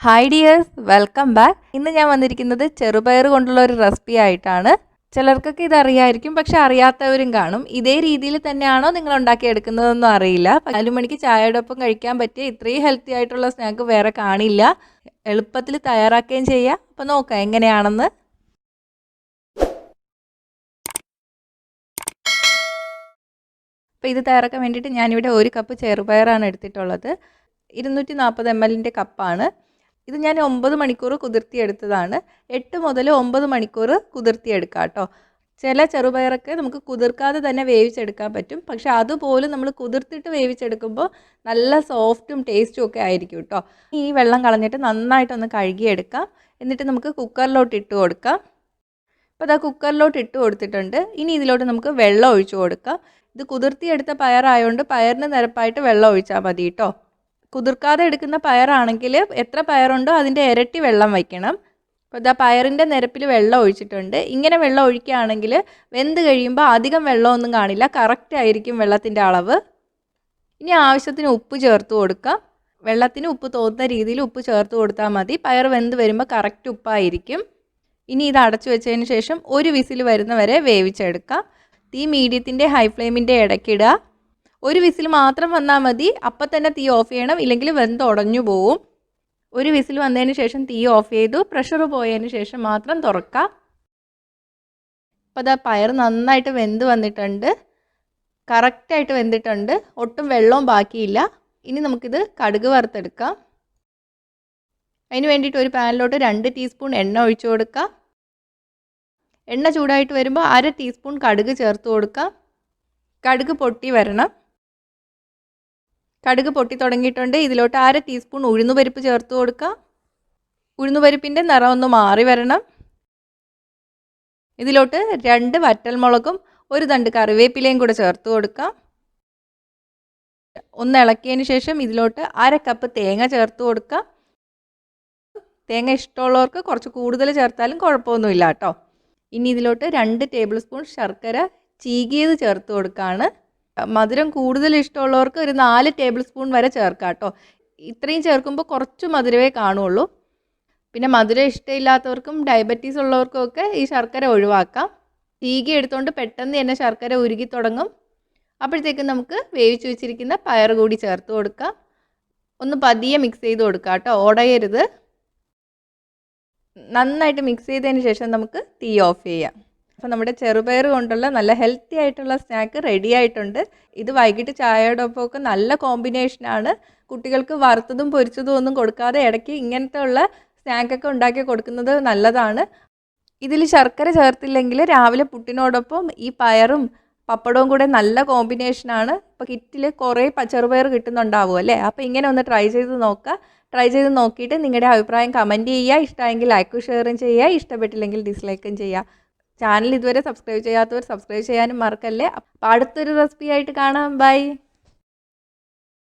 Hi dears, welcome back. ഇന്ന് ഞാൻ വന്നിരിക്കുന്നത് ചെറുപയർ കൊണ്ടുള്ള ഒരു റെസിപ്പി ആയിട്ടാണ്. ചിലർക്കൊക്കെ ഇത് അറിയായിരിക്കും, പക്ഷെ അറിയാത്തവരും കാണും. ഇതേ രീതിയിൽ തന്നെയാണോ നിങ്ങൾ ഉണ്ടാക്കിയെടുക്കുന്നതെന്നും അറിയില്ല. 4 മണിക്ക് ചായയുടെ ഒപ്പം കഴിക്കാൻ പറ്റിയ ഇത്രയും ഹെൽത്തി ആയിട്ടുള്ള സ്നാക്ക് വേറെ കാണില്ല. എളുപ്പത്തിൽ തയ്യാറാക്കുകയും ചെയ്യാം. അപ്പോൾ നോക്കാം എങ്ങനെയാണെന്ന്. അപ്പോൾ ഇത് തയ്യാറാക്കാൻ വേണ്ടിയിട്ട് ഞാനിവിടെ 1 കപ്പ് ചെറുപയറാണ് എടുത്തിട്ടുള്ളത്. 240 ml കപ്പാണ്. ഇത് ഞാൻ 9 മണിക്കൂർ കുതിർത്തിയെടുത്തതാണ്. 8 മുതൽ 9 മണിക്കൂർ കുതിർത്തിയെടുക്കാം കേട്ടോ. ചില ചെറുപയറൊക്കെ നമുക്ക് കുതിർക്കാതെ തന്നെ വേവിച്ചെടുക്കാൻ പറ്റും. പക്ഷെ അതുപോലും നമ്മൾ കുതിർത്തിട്ട് വേവിച്ചെടുക്കുമ്പോൾ നല്ല സോഫ്റ്റും ടേസ്റ്റും ഒക്കെ ആയിരിക്കും കേട്ടോ. ഈ വെള്ളം കളഞ്ഞിട്ട് നന്നായിട്ടൊന്ന് കഴുകിയെടുക്കാം. എന്നിട്ട് നമുക്ക് കുക്കറിലോട്ട് ഇട്ട് കൊടുക്കാം. അപ്പോൾ അതാ കുക്കറിലോട്ട് ഇട്ട് കൊടുത്തിട്ടുണ്ട്. ഇനി ഇതിലോട്ട് നമുക്ക് വെള്ളം ഒഴിച്ചു കൊടുക്കാം. ഇത് കുതിർത്തിയെടുത്ത പയറായതുകൊണ്ട് പയറിന് നിരപ്പായിട്ട് വെള്ളം ഒഴിച്ചാൽ മതി കേട്ടോ. കുതിർക്കാതെ എടുക്കുന്ന പയറാണെങ്കിൽ എത്ര പയറുണ്ടോ അതിൻ്റെ ഇരട്ടി വെള്ളം വയ്ക്കണം. അപ്പോൾ ഇതാ പയറിൻ്റെ നിരപ്പിൽ വെള്ളം ഒഴിച്ചിട്ടുണ്ട്. ഇങ്ങനെ വെള്ളം ഒഴിക്കുകയാണെങ്കിൽ വെന്ത് കഴിയുമ്പോൾ അധികം വെള്ളമൊന്നും കാണില്ല, കറക്റ്റ് ആയിരിക്കും വെള്ളത്തിൻ്റെ അളവ്. ഇനി ആവശ്യത്തിന് ഉപ്പ് ചേർത്ത് കൊടുക്കാം. വെള്ളത്തിന് ഉപ്പ് തോന്നുന്ന രീതിയിൽ ഉപ്പ് ചേർത്ത് കൊടുത്താൽ മതി. പയർ വെന്ത് വരുമ്പോൾ കറക്റ്റ് ഉപ്പായിരിക്കും. ഇനി ഇത് അടച്ചു വെച്ചതിന് ശേഷം 1 വിസിൽ വരുന്നവരെ വേവിച്ചെടുക്കാം. തീ മീഡിയത്തിൻ്റെ ഹൈ ഫ്ലെയിമിൻ്റെ ഇടയ്ക്കിടുക. 1 വിസിൽ മാത്രം വന്നാൽ മതി. അപ്പം തന്നെ തീ ഓഫ് ചെയ്യണം, ഇല്ലെങ്കിൽ വെന്ത് ഉടഞ്ഞു പോവും. 1 വിസിൽ വന്നതിന് ശേഷം തീ ഓഫ് ചെയ്തു. പ്രഷർ പോയതിന് ശേഷം മാത്രം തുറക്കാം. അപ്പോൾ അതാ പയർ നന്നായിട്ട് വെന്ത് വന്നിട്ടുണ്ട്, കറക്റ്റായിട്ട് വെന്തിട്ടുണ്ട്, ഒട്ടും വെള്ളവും ബാക്കിയില്ല. ഇനി നമുക്കിത് കടുക് വറുത്തെടുക്കാം. അതിന് വേണ്ടിയിട്ട് ഒരു പാനിലോട്ട് 2 ടീസ്പൂൺ എണ്ണ ഒഴിച്ചു കൊടുക്കാം. എണ്ണ ചൂടായിട്ട് വരുമ്പോൾ 1/2 ടീസ്പൂൺ കടുക് ചേർത്ത് കൊടുക്കാം. കടുക് പൊട്ടി വരണം. കടുക് പൊട്ടി തുടങ്ങിയിട്ടുണ്ട്. ഇതിലോട്ട് 1/2 ടീസ്പൂൺ ഉഴുന്നുപരിപ്പ് ചേർത്ത് കൊടുക്കാം. ഉഴുന്നുപരിപ്പിൻ്റെ നിറം ഒന്ന് മാറി വരണം. ഇതിലോട്ട് 2 വറ്റൽമുളകും 1 തണ്ട് കറിവേപ്പിലയും കൂടെ ചേർത്ത് കൊടുക്കാം. ഒന്ന് ഇളക്കിയതിന് ശേഷം ഇതിലോട്ട് 1/2 കപ്പ് തേങ്ങ ചേർത്ത് കൊടുക്കാം. തേങ്ങ ഇഷ്ടമുള്ളവർക്ക് കുറച്ച് കൂടുതൽ ചേർത്താലും കുഴപ്പമൊന്നുമില്ല കേട്ടോ. ഇനി ഇതിലോട്ട് 2 ടേബിൾ സ്പൂൺ ശർക്കര ചീകിയത് ചേർത്ത് കൊടുക്കുകയാണ്. മധുരം കൂടുതൽ ഇഷ്ടമുള്ളവർക്ക് ഒരു 4 ടേബിൾ സ്പൂൺ വരെ ചേർക്കാം കേട്ടോ. ഇത്രയും ചേർക്കുമ്പോൾ കുറച്ച് മധുരമേ കാണുള്ളൂ. പിന്നെ മധുരം ഇഷ്ടമില്ലാത്തവർക്കും ഡയബറ്റീസ് ഉള്ളവർക്കും ഒക്കെ ഈ ശർക്കര ഒഴിവാക്കാം. ചീകി എടുത്തുകൊണ്ട് പെട്ടെന്ന് തന്നെ ശർക്കര ഉരുകി തുടങ്ങും. അപ്പോഴത്തേക്കും നമുക്ക് വേവിച്ച് വെച്ചിരിക്കുന്ന പയർ കൂടി ചേർത്ത് കൊടുക്കാം. ഒന്ന് പതിയെ മിക്സ് ചെയ്ത് കൊടുക്കാം കേട്ടോ, ഉടയരുത്. നന്നായിട്ട് മിക്സ് ചെയ്തതിന് ശേഷം നമുക്ക് തീ ഓഫ് ചെയ്യാം. അപ്പോൾ നമ്മുടെ ചെറുപയർ കൊണ്ടുള്ള നല്ല ഹെൽത്തി ആയിട്ടുള്ള സ്നാക്ക് റെഡി ആയിട്ടുണ്ട്. ഇത് വൈകിട്ട് ചായയോടൊപ്പമൊക്കെ നല്ല കോമ്പിനേഷനാണ്. കുട്ടികൾക്ക് വറുത്തതും പൊരിച്ചതും ഒന്നും കൊടുക്കാതെ ഇടയ്ക്ക് ഇങ്ങനത്തെ ഉള്ള സ്നാക്കൊക്കെ ഉണ്ടാക്കി കൊടുക്കുന്നത് നല്ലതാണ്. ഇതിൽ ശർക്കര ചേർത്തില്ലെങ്കിൽ രാവിലെ പുട്ടിനോടൊപ്പം ഈ പയറും പപ്പടവും കൂടെ നല്ല കോമ്പിനേഷനാണ്. ഇപ്പോൾ കിറ്റിൽ കുറേ ചെറുപയർ കിട്ടുന്നുണ്ടാവും അല്ലേ. അപ്പോൾ ഇങ്ങനെ ഒന്ന് ട്രൈ ചെയ്ത് നോക്കുക. ട്രൈ ചെയ്ത് നോക്കിയിട്ട് നിങ്ങളുടെ അഭിപ്രായം കമൻറ്റ് ചെയ്യുക. ഇഷ്ടമെങ്കിൽ ലൈക്കും ഷെയറും ചെയ്യുക, ഇഷ്ടപ്പെട്ടില്ലെങ്കിൽ ഡിസ്ലൈക്കും ചെയ്യുക. ചാനൽ ഇതുവരെ സബ്സ്ക്രൈബ് ചെയ്യാത്തവർ സബ്സ്ക്രൈബ് ചെയ്യാനും മറക്കല്ലേ. അപ്പോൾ അടുത്തൊരു റെസിപ്പി ആയിട്ട് കാണാം. ബൈ.